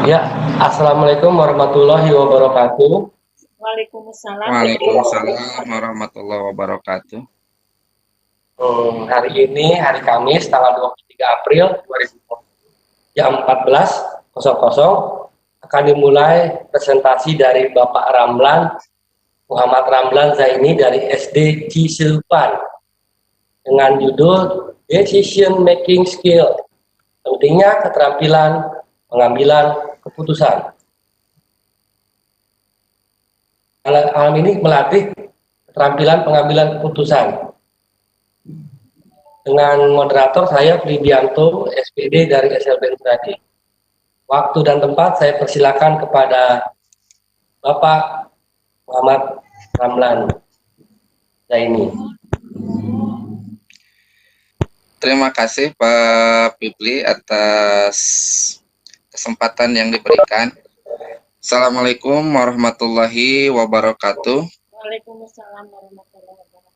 Ya, Assalamualaikum warahmatullahi wabarakatuh. Waalaikumsalam Waalaikumsalam warahmatullahi wabarakatuh. Hari ini hari Kamis tanggal 23 April 2020 jam 14.00 akan dimulai presentasi dari Bapak Ramlan Muhammad Ramlan Zaini dari SD Cisilpan dengan judul Decision Making Skill, pentingnya keterampilan pengambilan keputusan. Hal ini melatih keterampilan pengambilan keputusan. Dengan moderator saya Fridianto, SPD dari SLB Tradi. Waktu dan tempat saya persilakan kepada Bapak Muhammad Ramlan Zaini. Terima kasih Pak Pipli atas kesempatan yang diberikan. Assalamualaikum warahmatullahi wabarakatuh. Waalaikumsalam warahmatullahi wabarakatuh.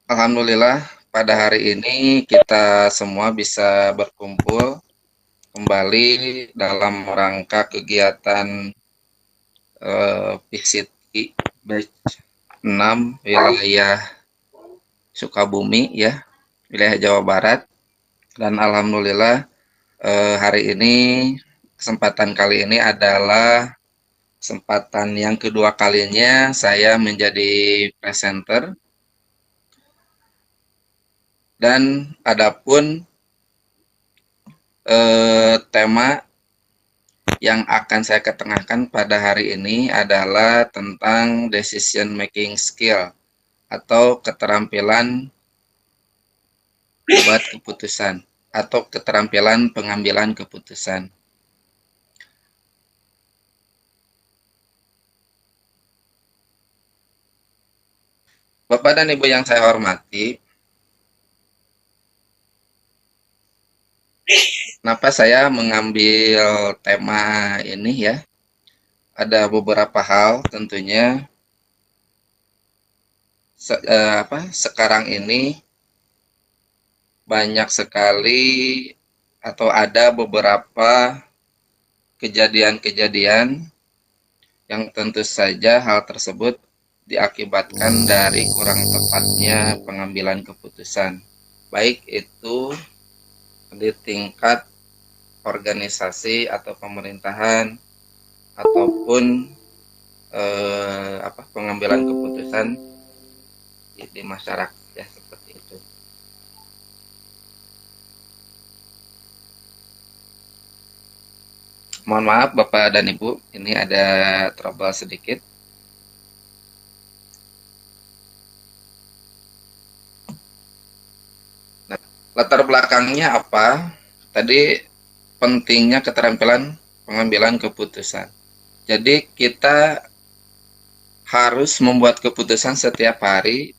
Alhamdulillah pada hari ini kita semua bisa berkumpul kembali dalam rangka kegiatan PCT batch 6 wilayah Sukabumi ya, wilayah Jawa Barat. Dan alhamdulillah hari ini kesempatan kali ini adalah kesempatan yang kedua kalinya saya menjadi presenter. Dan adapun tema yang akan saya ketengahkan pada hari ini adalah tentang decision making skill atau keterampilan membuat keputusan atau keterampilan pengambilan keputusan. Bapak dan Ibu yang saya hormati, kenapa saya mengambil tema ini ya? Ada beberapa hal tentunya. Sekarang ini banyak sekali atau ada beberapa kejadian-kejadian yang tentu saja hal tersebut diakibatkan dari kurang tepatnya pengambilan keputusan, baik itu di tingkat organisasi atau pemerintahan ataupun pengambilan keputusan di masyarakat ya, seperti itu. Mohon maaf Bapak dan Ibu, ini ada trouble sedikit. Nah, latar belakangnya apa? Tadi pentingnya keterampilan pengambilan keputusan. Jadi kita harus membuat keputusan setiap hari,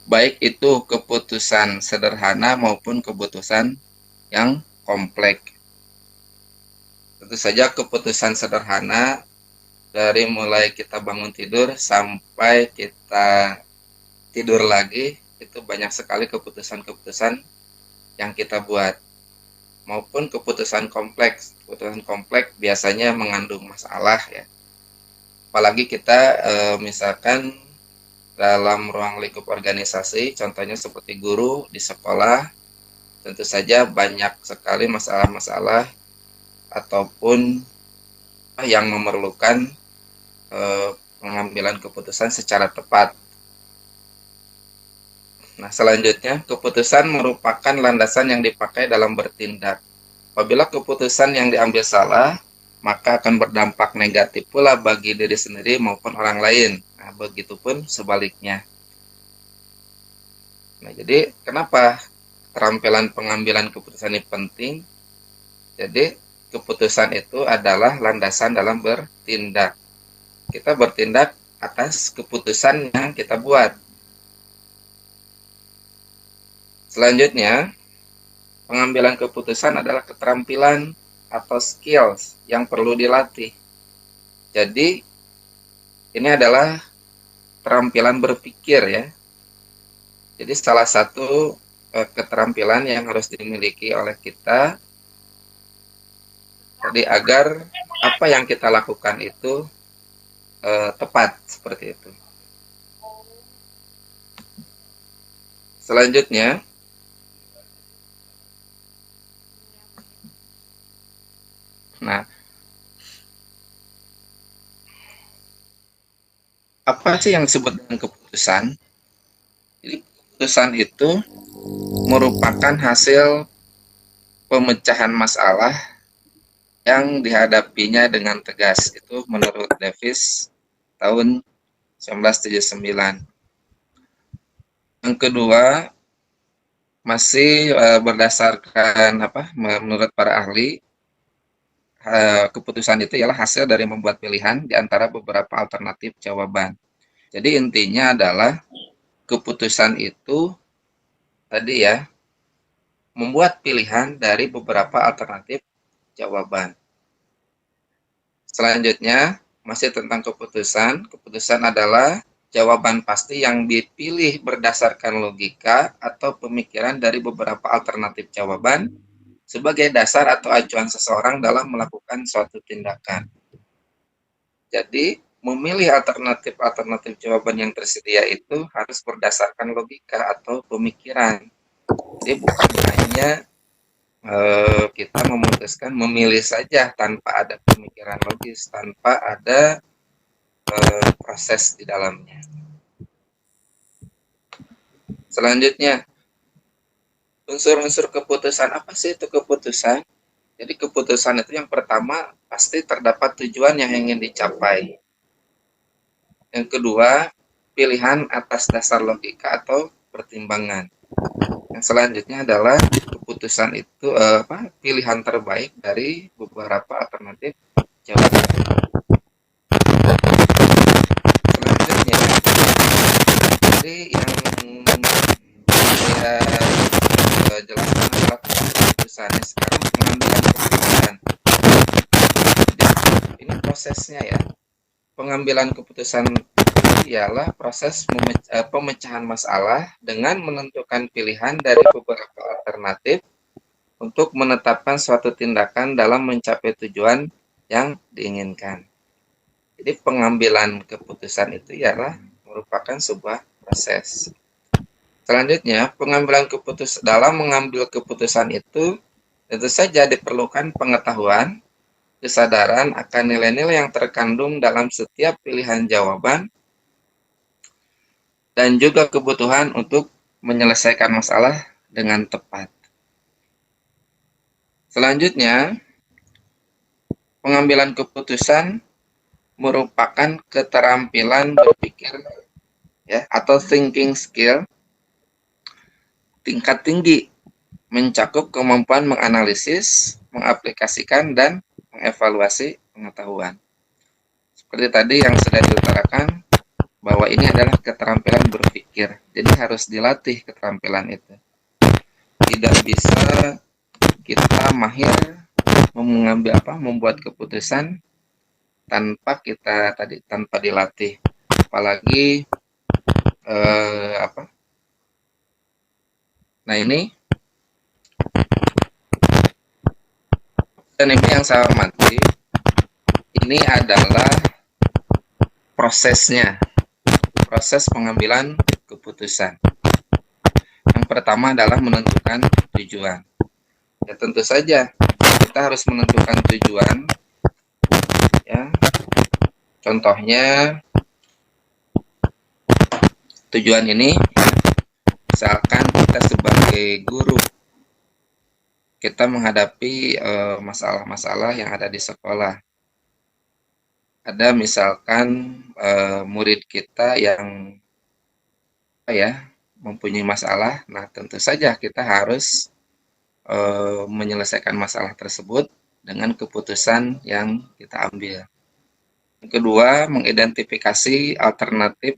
baik itu keputusan sederhana maupun keputusan yang kompleks. Tentu saja keputusan sederhana dari mulai kita bangun tidur sampai kita tidur lagi, itu banyak sekali keputusan-keputusan yang kita buat. Maupun keputusan kompleks. Keputusan kompleks biasanya mengandung masalah ya. Apalagi kita misalkan dalam ruang lingkup organisasi, contohnya seperti guru di sekolah, tentu saja banyak sekali masalah-masalah ataupun yang memerlukan pengambilan keputusan secara tepat. Nah, selanjutnya, keputusan merupakan landasan yang dipakai dalam bertindak. Apabila keputusan yang diambil salah, maka akan berdampak negatif pula bagi diri sendiri maupun orang lain. Nah, begitupun sebaliknya. Nah, jadi kenapa keterampilan pengambilan keputusan ini penting? Jadi, keputusan itu adalah landasan dalam bertindak. Kita bertindak atas keputusan yang kita buat. Selanjutnya, pengambilan keputusan adalah keterampilan atau skills yang perlu dilatih. Jadi, ini adalah keterampilan berpikir ya. Jadi salah satu keterampilan yang harus dimiliki oleh kita Jadi agar apa yang kita lakukan itu tepat seperti itu. Selanjutnya, nah, apa sih yang disebut dengan keputusan? Jadi keputusan itu merupakan hasil pemecahan masalah yang dihadapinya dengan tegas. Itu menurut Davis tahun 1979. Yang kedua, masih berdasarkan menurut para ahli, keputusan itu ialah hasil dari membuat pilihan di antara beberapa alternatif jawaban. Jadi intinya adalah keputusan itu tadi ya, membuat pilihan dari beberapa alternatif jawaban. Selanjutnya, masih tentang keputusan. Keputusan adalah jawaban pasti yang dipilih berdasarkan logika atau pemikiran dari beberapa alternatif jawaban sebagai dasar atau acuan seseorang dalam melakukan suatu tindakan. Jadi, memilih alternatif-alternatif jawaban yang tersedia itu harus berdasarkan logika atau pemikiran. Jadi, bukan hanya kita memutuskan memilih saja tanpa ada pemikiran logis, tanpa ada proses di dalamnya. Selanjutnya, unsur-unsur keputusan. Apa sih itu keputusan? Jadi keputusan itu yang pertama pasti terdapat tujuan yang ingin dicapai. Yang kedua, pilihan atas dasar logika atau pertimbangan. Yang selanjutnya adalah keputusan itu pilihan terbaik dari beberapa alternatif jawaban. Selanjutnya, jadi yang saya jelaskan adalah keputusannya. Sekarang pengambilan keputusan. Jadi, ini prosesnya ya. Pengambilan keputusan ialah proses pemecahan masalah dengan menentukan pilihan dari beberapa alternatif untuk menetapkan suatu tindakan dalam mencapai tujuan yang diinginkan. Jadi pengambilan keputusan itu ialah merupakan sebuah proses. Selanjutnya, dalam mengambil keputusan itu tentu saja diperlukan pengetahuan, kesadaran akan nilai-nilai yang terkandung dalam setiap pilihan jawaban, dan juga kebutuhan untuk menyelesaikan masalah dengan tepat. Selanjutnya, pengambilan keputusan merupakan keterampilan berpikir ya, atau thinking skill tingkat tinggi, mencakup kemampuan menganalisis, mengaplikasikan, dan mengevaluasi pengetahuan. Seperti tadi yang sudah diutarakan, bahwa ini adalah keterampilan berpikir. Jadi harus dilatih keterampilan itu. Tidak bisa kita mahir membuat keputusan tanpa dilatih. Apalagi Nah ini dan ini yang saya hormati, ini adalah prosesnya. Proses pengambilan keputusan. Yang pertama adalah menentukan tujuan. Ya tentu saja kita harus menentukan tujuan. Ya, contohnya tujuan ini, misalkan kita sebagai guru, kita menghadapi masalah-masalah yang ada di sekolah. Ada misalkan murid kita yang mempunyai masalah. Nah, tentu saja kita harus menyelesaikan masalah tersebut dengan keputusan yang kita ambil. Yang kedua, mengidentifikasi alternatif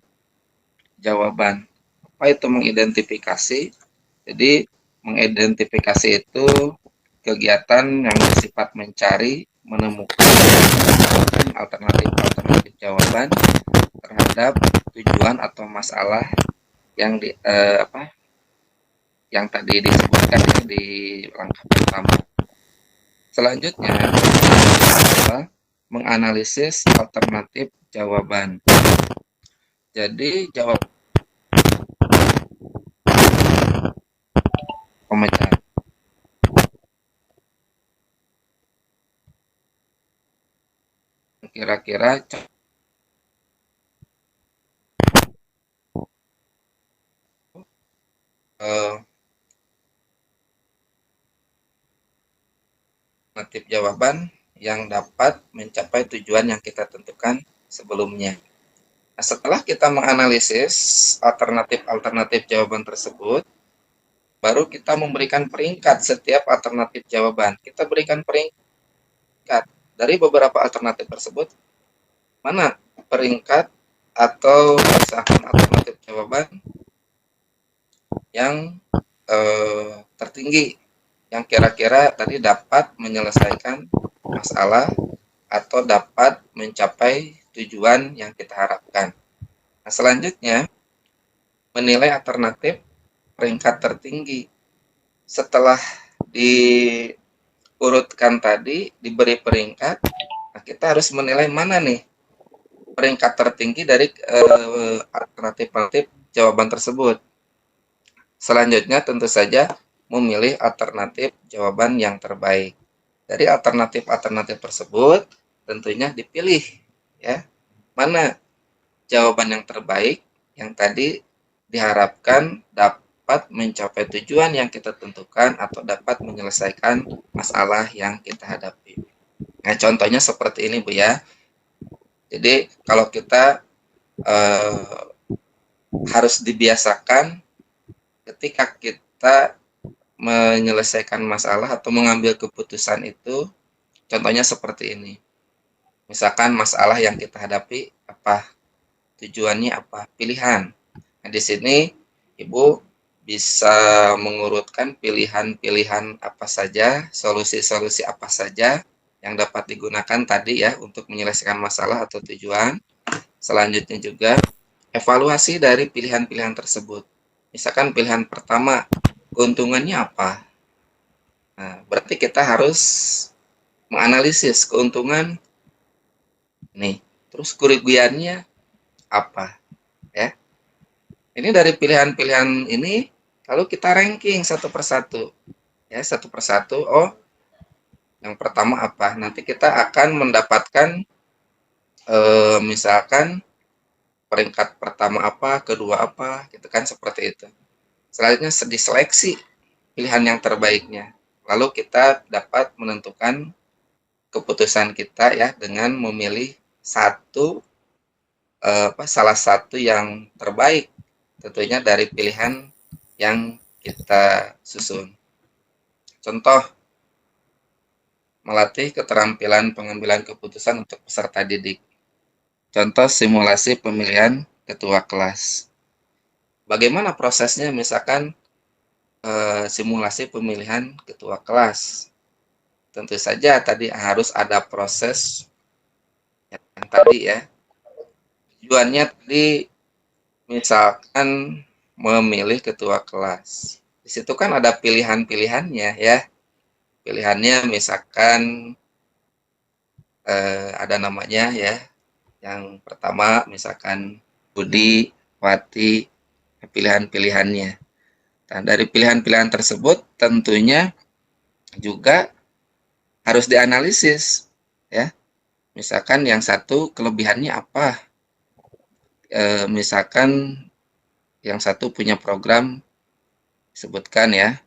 jawaban. Apa itu mengidentifikasi? Jadi, mengidentifikasi itu kegiatan yang bersifat mencari, menemukan alternatif jawaban terhadap tujuan atau masalah yang yang tadi disebutkan di langkah pertama. Selanjutnya, adalah menganalisis alternatif jawaban. Jadi, jawab pemecahan. Kira-kira alternatif jawaban yang dapat mencapai tujuan yang kita tentukan sebelumnya. Nah, setelah kita menganalisis alternatif-alternatif jawaban tersebut, baru kita memberikan peringkat setiap alternatif jawaban. Kita berikan peringkat dari beberapa alternatif tersebut, mana peringkat atau misalkan alternatif jawaban yang tertinggi, yang kira-kira tadi dapat menyelesaikan masalah atau dapat mencapai tujuan yang kita harapkan. Nah, selanjutnya, menilai alternatif peringkat tertinggi. Setelah diurutkan tadi, diberi peringkat, nah kita harus menilai mana nih peringkat tertinggi dari alternatif jawaban tersebut. Selanjutnya tentu saja memilih alternatif jawaban yang terbaik. Dari alternatif-alternatif tersebut tentunya dipilih ya, mana jawaban yang terbaik yang tadi diharapkan dapat mencapai tujuan yang kita tentukan atau dapat menyelesaikan masalah yang kita hadapi. Nah, contohnya seperti ini Bu ya. Jadi kalau kita harus dibiasakan ketika kita menyelesaikan masalah atau mengambil keputusan itu, contohnya seperti ini. Misalkan masalah yang kita hadapi apa? Tujuannya apa? Pilihan. Nah, di sini Ibu bisa mengurutkan pilihan-pilihan apa saja, solusi-solusi apa saja yang dapat digunakan tadi ya untuk menyelesaikan masalah atau tujuan. Selanjutnya juga evaluasi dari pilihan-pilihan tersebut. Misalkan pilihan pertama, keuntungannya apa? Nah, berarti kita harus menganalisis keuntungan nih, terus kerugiannya apa? Ya. Ini dari pilihan-pilihan ini, lalu kita ranking satu persatu. Ya, satu persatu. Oh, yang pertama apa? Nanti kita akan mendapatkan misalkan peringkat pertama apa, kedua apa, gitu kan seperti itu. Selanjutnya diseleksi pilihan yang terbaiknya. Lalu kita dapat menentukan keputusan kita ya dengan memilih salah satu yang terbaik, tentunya dari pilihan yang kita susun. Contoh, melatih keterampilan pengambilan keputusan untuk peserta didik. Contoh simulasi pemilihan ketua kelas. Bagaimana prosesnya misalkan simulasi pemilihan ketua kelas? Tentu saja tadi harus ada proses yang tadi ya. Tujuannya tadi misalkan memilih ketua kelas. Di situ kan ada pilihan-pilihannya ya. Pilihannya misalkan ada namanya ya. Yang pertama misalkan Budi, Wati, pilihan-pilihannya. Nah, dari pilihan-pilihan tersebut tentunya juga harus dianalisis ya. Misalkan yang satu kelebihannya apa? Misalkan yang satu punya program sebutkan ya.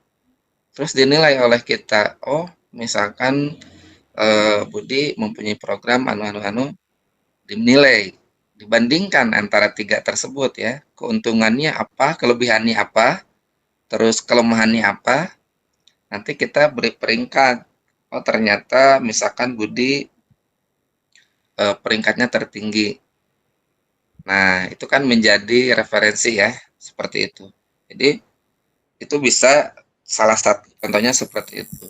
Terus dinilai oleh kita. Oh, misalkan Budi mempunyai program dinilai, dibandingkan antara tiga tersebut ya, keuntungannya apa, kelebihannya apa, terus kelemahannya apa, nanti kita beri peringkat. Oh ternyata misalkan Budi peringkatnya tertinggi. Nah itu kan menjadi referensi ya, seperti itu. Jadi itu bisa salah satu contohnya seperti itu.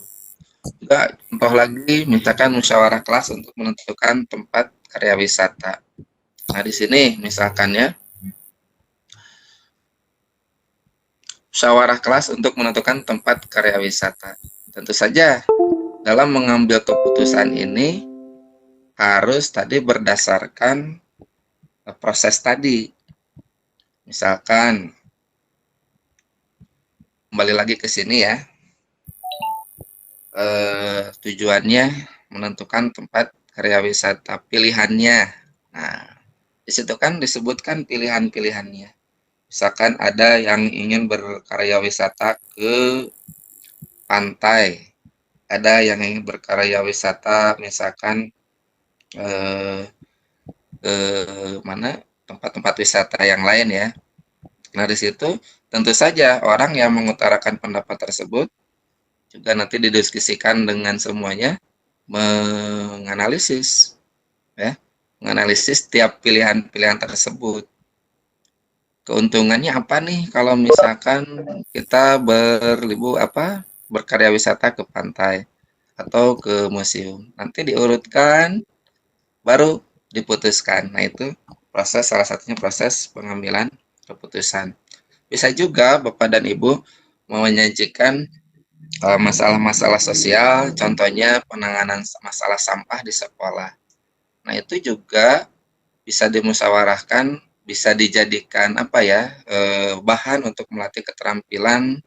Juga contoh lagi, misalkan musyawarah kelas untuk menentukan tempat karya wisata. Nah, di sini misalkan ya, musyawarah kelas untuk menentukan tempat karya wisata. Tentu saja dalam mengambil keputusan ini harus tadi berdasarkan proses tadi. Misalkan, kembali lagi ke sini ya, tujuannya menentukan tempat karya wisata pilihannya. Nah, di situ kan disebutkan pilihan-pilihannya. Misalkan ada yang ingin berkarya wisata ke pantai, ada yang ingin berkarya wisata misalkan ke mana tempat-tempat wisata yang lain ya. Nah, di situ tentu saja orang yang mengutarakan pendapat tersebut juga nanti didiskusikan dengan semuanya, menganalisis ya, menganalisis tiap pilihan-pilihan tersebut. Keuntungannya apa nih kalau misalkan kita berkarya wisata ke pantai atau ke museum. Nanti diurutkan baru diputuskan. Nah, itu salah satunya proses pengambilan keputusan. Bisa juga Bapak dan Ibu mau menyajikan masalah-masalah sosial, contohnya penanganan masalah sampah di sekolah. Nah, itu juga bisa dimusyawarahkan, bisa dijadikan bahan untuk melatih keterampilan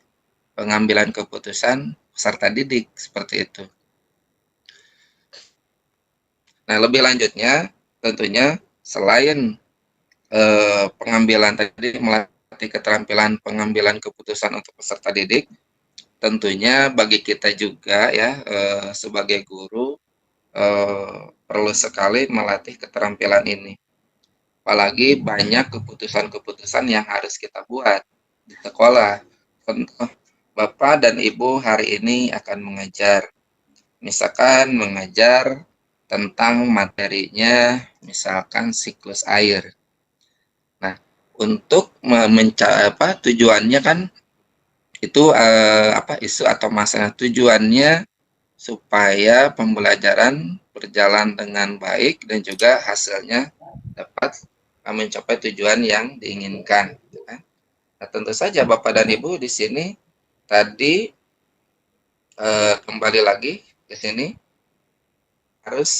pengambilan keputusan peserta didik seperti itu. Nah, lebih lanjutnya tentunya selain pengambilan tadi melatih keterampilan pengambilan keputusan untuk peserta didik, tentunya bagi kita juga ya sebagai guru perlu sekali melatih keterampilan ini. Apalagi banyak keputusan-keputusan yang harus kita buat di sekolah. Contoh, Bapak dan Ibu hari ini akan mengajar. Misalkan mengajar tentang materinya, misalkan siklus air. Nah, untuk tujuannya kan itu isu atau masalah tujuannya supaya pembelajaran berjalan dengan baik dan juga hasilnya dapat mencapai tujuan yang diinginkan. Nah, tentu saja Bapak dan Ibu di sini tadi kembali lagi ke sini harus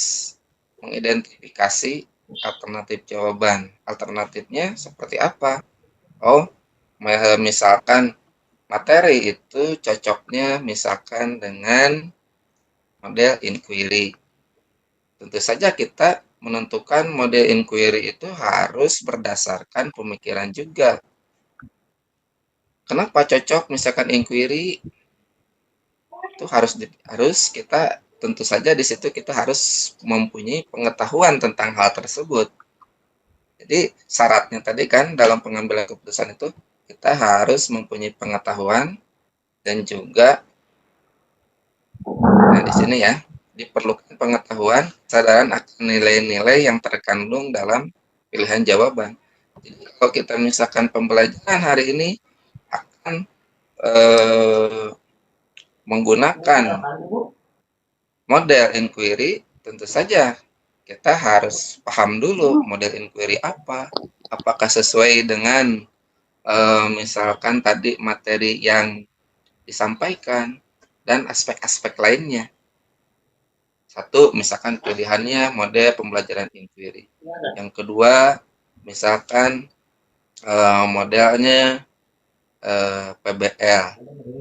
mengidentifikasi alternatif jawaban. Alternatifnya seperti apa? Oh, misalkan materi itu cocoknya misalkan dengan model inquiry. Tentu saja kita menentukan model inquiry itu harus berdasarkan pemikiran juga. Kenapa cocok misalkan inquiry? Itu harus kita tentu saja di situ kita harus mempunyai pengetahuan tentang hal tersebut. Jadi syaratnya tadi kan dalam pengambilan keputusan itu kita harus mempunyai pengetahuan dan juga di sini ya diperlukan pengetahuan, kesadaran akan nilai-nilai yang terkandung dalam pilihan jawaban. Jadi kalau kita misalkan pembelajaran hari ini akan menggunakan model inquiry, tentu saja kita harus paham dulu model inquiry apa, apakah sesuai dengan misalkan tadi materi yang disampaikan dan aspek-aspek lainnya. Satu, misalkan pilihannya model pembelajaran inquiry. Yang kedua, misalkan modelnya PBL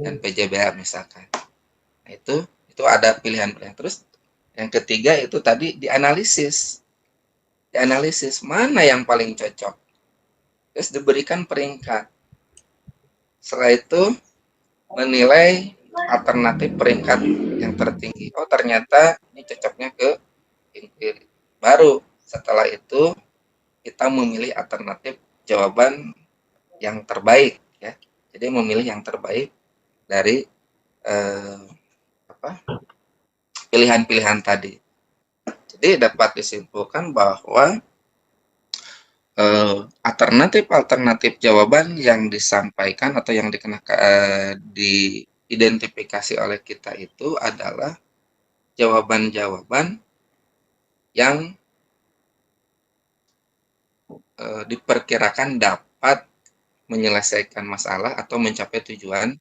dan PJBL misalkan. Nah, itu ada pilihan-pilihan. Terus yang ketiga itu tadi dianalisis. Dianalisis mana yang paling cocok. Terus diberikan peringkat. Setelah itu menilai alternatif peringkat yang tertinggi. Oh, ternyata ini cocoknya ke inquiry. Baru setelah itu kita memilih alternatif jawaban yang terbaik ya. Jadi memilih yang terbaik dari pilihan-pilihan tadi. Jadi dapat disimpulkan bahwa alternatif jawaban yang disampaikan atau yang diidentifikasi oleh kita itu adalah jawaban-jawaban yang diperkirakan dapat menyelesaikan masalah atau mencapai tujuan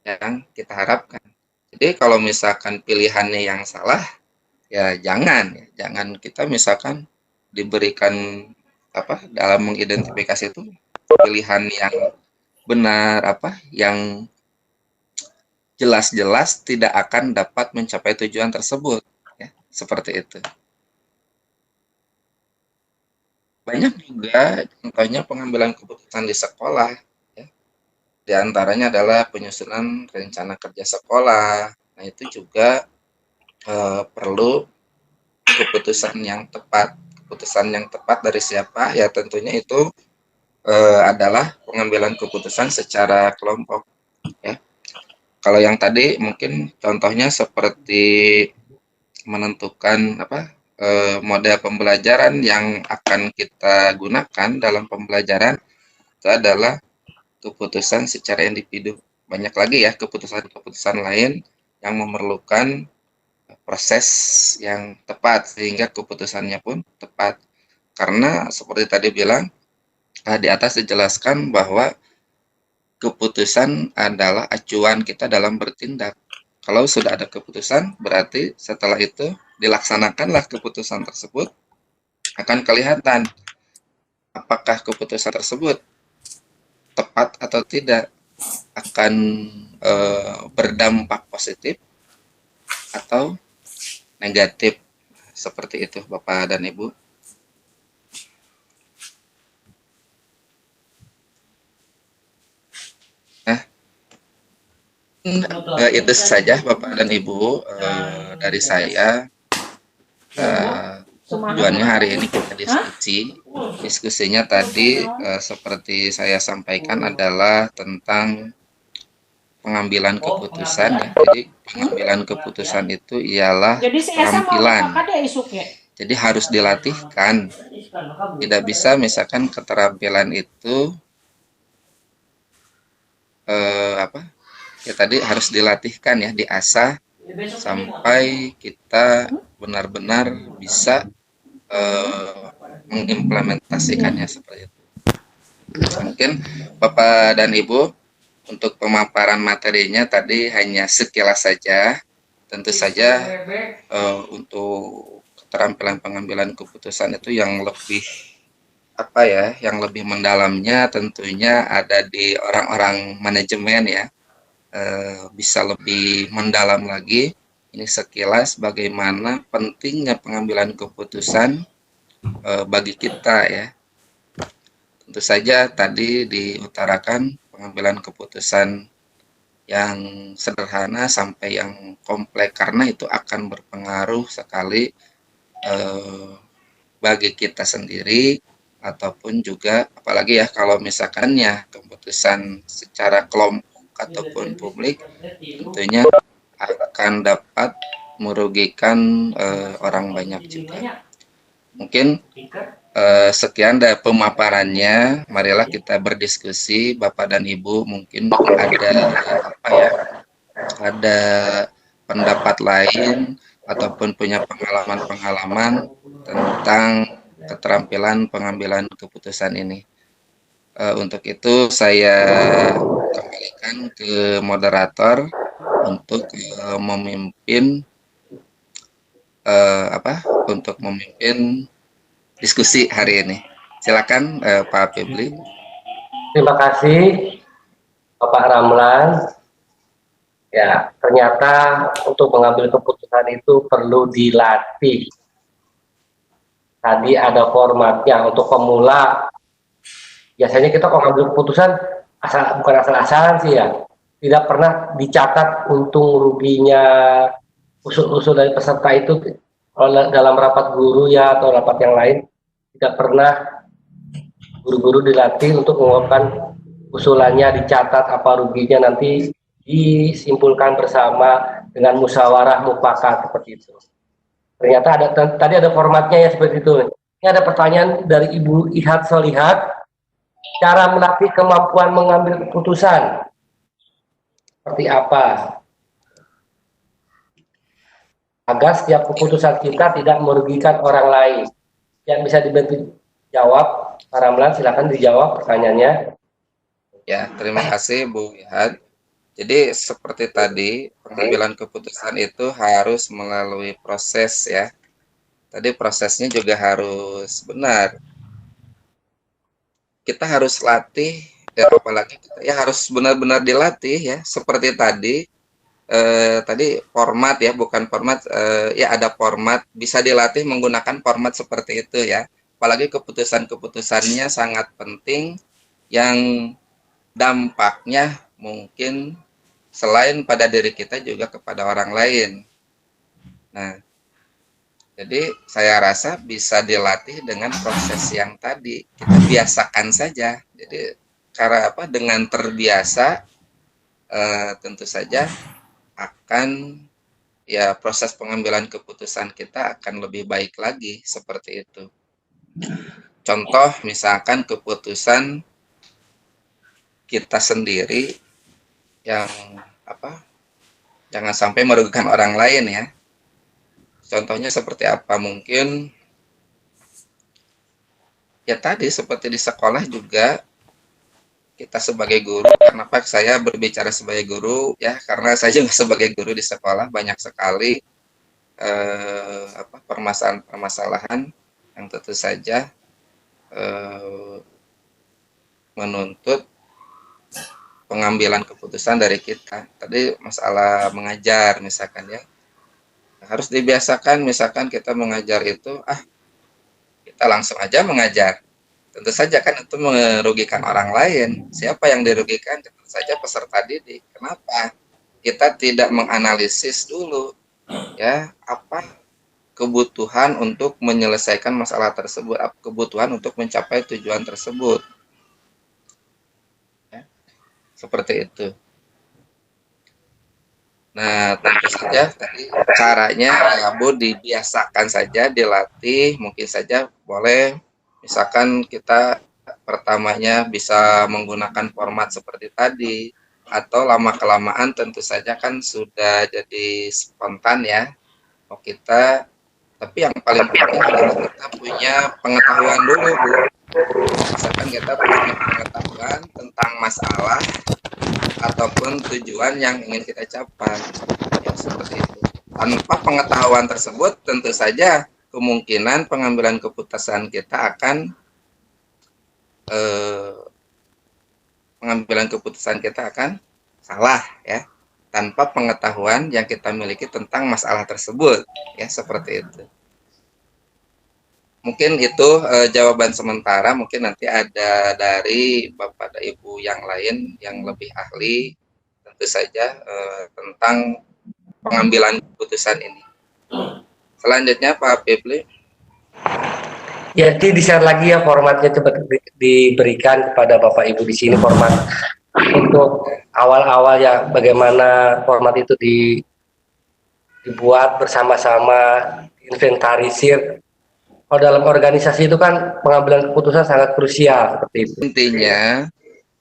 yang kita harapkan. Jadi kalau misalkan pilihannya yang salah, ya jangan kita misalkan diberikan apa dalam mengidentifikasi itu pilihan yang benar apa yang jelas-jelas tidak akan dapat mencapai tujuan tersebut, ya seperti itu. Banyak juga contohnya pengambilan keputusan di sekolah, ya. Di antaranya adalah penyusunan rencana kerja sekolah. Nah itu juga perlu keputusan yang tepat. Keputusan yang tepat dari siapa? Ya tentunya itu adalah pengambilan keputusan secara kelompok. Ya. Kalau yang tadi mungkin contohnya seperti menentukan apa model pembelajaran yang akan kita gunakan dalam pembelajaran itu adalah keputusan secara individu. Banyak lagi ya keputusan-keputusan lain yang memerlukan proses yang tepat sehingga keputusannya pun tepat. Karena seperti tadi bilang di atas dijelaskan bahwa keputusan adalah acuan kita dalam bertindak. Kalau sudah ada keputusan, berarti setelah itu dilaksanakanlah keputusan tersebut, akan kelihatan apakah keputusan tersebut tepat atau tidak, akan berdampak positif atau negatif. Seperti itu Bapak dan Ibu. Itu saja Bapak dan Ibu dari saya. Tujuannya hari ini kita diskusi. Diskusinya tadi seperti saya sampaikan adalah tentang pengambilan keputusan. Ya. Jadi pengambilan keputusan itu ialah keterampilan. Jadi harus dilatihkan. Tidak bisa misalkan keterampilan itu ya tadi harus dilatihkan ya, diasah sampai kita benar-benar bisa mengimplementasikannya seperti itu. Mungkin Bapak dan Ibu untuk pemaparan materinya tadi hanya sekilas saja. Tentu saja untuk keterampilan pengambilan keputusan itu yang lebih yang lebih mendalamnya tentunya ada di orang-orang manajemen ya. Bisa lebih mendalam lagi. Ini sekilas bagaimana pentingnya pengambilan keputusan bagi kita ya. Tentu saja tadi diutarakan pengambilan keputusan yang sederhana sampai yang kompleks karena itu akan berpengaruh sekali bagi kita sendiri ataupun juga apalagi ya kalau misalkan ya keputusan secara kelompok ataupun publik tentunya akan dapat merugikan orang banyak juga. Mungkin sekian dari pemaparannya. Marilah kita berdiskusi Bapak dan Ibu, mungkin ada pendapat lain ataupun punya pengalaman-pengalaman tentang keterampilan pengambilan keputusan ini. Untuk itu saya kembalikan ke moderator untuk memimpin diskusi hari ini. Silakan Pak Febli. Terima kasih Bapak Ramlan. Ya, ternyata untuk mengambil keputusan itu perlu dilatih. Tadi ada formatnya untuk pemula. Biasanya kita kalau ngambil keputusan bukan asal-asalan sih ya. Tidak pernah dicatat untung ruginya usul-usul dari peserta itu dalam rapat guru ya atau rapat yang lain. Tidak pernah guru-guru dilatih untuk mengungkapkan usulannya, dicatat apa ruginya, nanti disimpulkan bersama dengan musyawarah mufakat seperti itu. Ternyata tadi ada formatnya ya seperti itu. Ini ada pertanyaan dari Ibu Ihat Solihat. Cara melatih kemampuan mengambil keputusan seperti apa agar setiap keputusan kita tidak merugikan orang lain? Yang bisa dibantu jawab, Pak Ramlan, silakan dijawab pertanyaannya. Ya, terima kasih Bu Ihat. Jadi seperti tadi pengambilan keputusan itu harus melalui proses ya. Tadi prosesnya juga harus benar. Kita harus latih, ya apalagi kita ya harus benar-benar dilatih ya. Seperti tadi format ya, bukan format, ya ada format, bisa dilatih menggunakan format seperti itu ya. Apalagi keputusan-keputusannya sangat penting yang dampaknya mungkin selain pada diri kita juga kepada orang lain. Nah, jadi saya rasa bisa dilatih dengan proses yang tadi. Kita biasakan saja. Jadi cara apa? Dengan terbiasa, tentu saja akan ya proses pengambilan keputusan kita akan lebih baik lagi seperti itu. Contoh misalkan keputusan kita sendiri yang apa? Jangan sampai merugikan orang lain ya. Contohnya seperti apa? Mungkin ya tadi seperti di sekolah juga kita sebagai guru, kenapa saya berbicara sebagai guru ya, karena saya juga sebagai guru di sekolah banyak sekali permasalahan-permasalahan yang tentu saja menuntut pengambilan keputusan dari kita. Tadi masalah mengajar misalkan ya, harus dibiasakan. Misalkan kita mengajar itu kita langsung aja mengajar, tentu saja kan itu merugikan orang lain. Siapa yang dirugikan? Tentu saja peserta didik. Kenapa kita tidak menganalisis dulu ya apa kebutuhan untuk menyelesaikan masalah tersebut, apa kebutuhan untuk mencapai tujuan tersebut ya, seperti itu. Nah, tentu saja tadi caranya ya Bu, dibiasakan saja, dilatih, mungkin saja boleh. Misalkan kita pertamanya bisa menggunakan format seperti tadi, atau lama-kelamaan tentu saja kan sudah jadi spontan ya. Oh kita, tapi yang paling penting adalah kita punya pengetahuan dulu Bu. Misalkan kita punya pengetahuan tentang masalah ataupun tujuan yang ingin kita capai ya, seperti itu. Tanpa pengetahuan tersebut tentu saja kemungkinan pengambilan keputusan kita akan salah ya, tanpa pengetahuan yang kita miliki tentang masalah tersebut ya, seperti itu. Mungkin itu jawaban sementara, mungkin nanti ada dari Bapak dan Ibu yang lain yang lebih ahli tentu saja tentang pengambilan keputusan ini. Selanjutnya Pak Pipli. Ya, nanti di-share lagi ya formatnya, coba diberikan kepada Bapak Ibu di sini format untuk awal-awal ya, bagaimana format itu dibuat bersama-sama, inventarisir. Kalau dalam organisasi itu kan pengambilan keputusan sangat krusial seperti itu. Intinya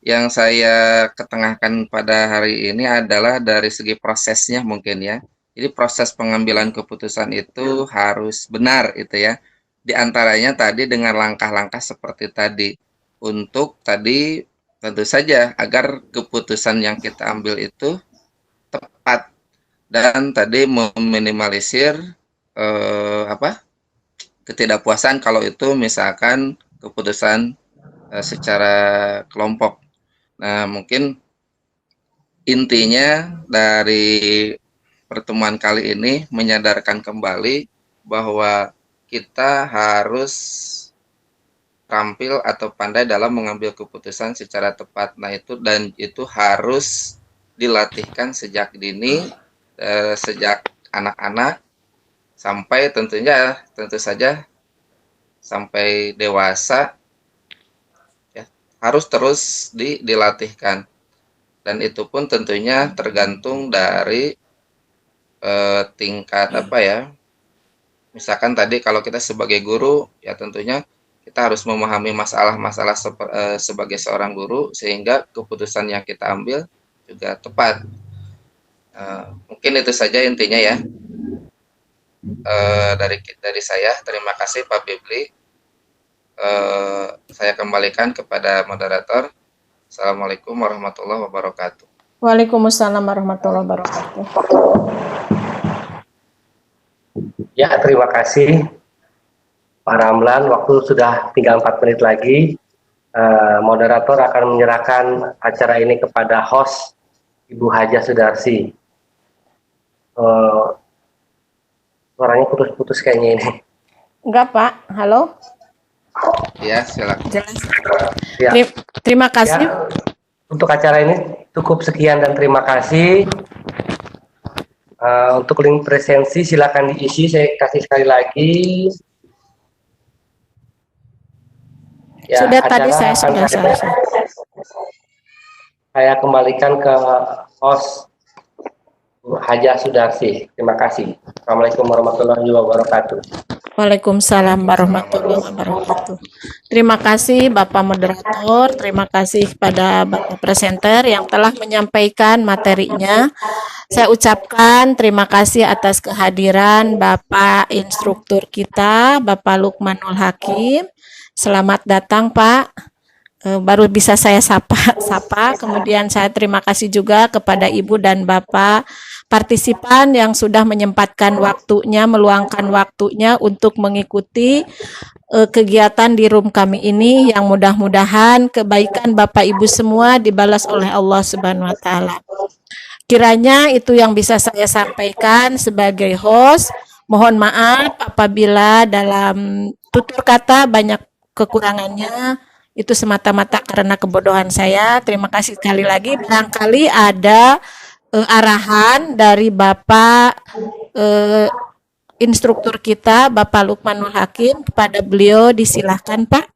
yang saya ketengahkan pada hari ini adalah dari segi prosesnya mungkin ya. Jadi proses pengambilan keputusan itu harus benar itu ya. Di antaranya tadi dengan langkah-langkah seperti tadi. Untuk tadi tentu saja agar keputusan yang kita ambil itu tepat dan tadi meminimalisir ketidakpuasan kalau itu misalkan keputusan secara kelompok. Nah, mungkin intinya dari pertemuan kali ini menyadarkan kembali bahwa kita harus terampil atau pandai dalam mengambil keputusan secara tepat. Nah, itu harus dilatihkan sejak dini, sejak anak-anak sampai tentu saja sampai dewasa ya, harus terus dilatihkan, dan itu pun tentunya tergantung dari tingkat misalkan tadi kalau kita sebagai guru ya tentunya kita harus memahami masalah-masalah sebagai seorang guru sehingga keputusan yang kita ambil juga tepat. Mungkin itu saja intinya ya. Dari saya, terima kasih Pak Bibli. Saya kembalikan kepada moderator. Assalamualaikum warahmatullahi wabarakatuh. Waalaikumsalam warahmatullahi wabarakatuh. Ya, terima kasih Pak Ramlan. Waktu sudah tinggal 4 menit lagi. Moderator akan menyerahkan acara ini kepada host Ibu Haja Sudarsi. Suaranya putus-putus kayaknya ini. Enggak, Pak. Halo? Ya, silakan. Jelas. Ya, Terima kasih. ya, untuk acara ini cukup sekian dan terima kasih. Untuk link presensi silakan diisi, saya kasih sekali lagi. Ya, Sudah tadi acara saya akan sudah selesai. saya kembalikan ke host Bu Haja Sudarsi. Terima kasih. Assalamualaikum warahmatullahi wabarakatuh. Waalaikumsalam warahmatullahi wabarakatuh. Terima kasih Bapak Moderator, terima kasih kepada Bapak Presenter yang telah menyampaikan materinya. Saya ucapkan terima kasih atas kehadiran Bapak Instruktur kita, Bapak Lukmanul Hakim. Selamat datang Pak. Baru bisa saya sapa. Kemudian saya terima kasih juga kepada Ibu dan Bapak partisipan yang sudah menyempatkan waktunya, meluangkan waktunya untuk mengikuti kegiatan di room kami ini yang mudah-mudahan kebaikan Bapak Ibu semua dibalas oleh Allah Subhanahu wa taala. Kiranya itu yang bisa saya sampaikan sebagai host. Mohon maaf apabila dalam tutur kata banyak kekurangannya. Itu semata-mata karena kebodohan saya. Terima kasih sekali lagi. Barangkali ada arahan dari Bapak instruktur kita, Bapak Lukmanul Hakim, kepada beliau disilahkan Pak.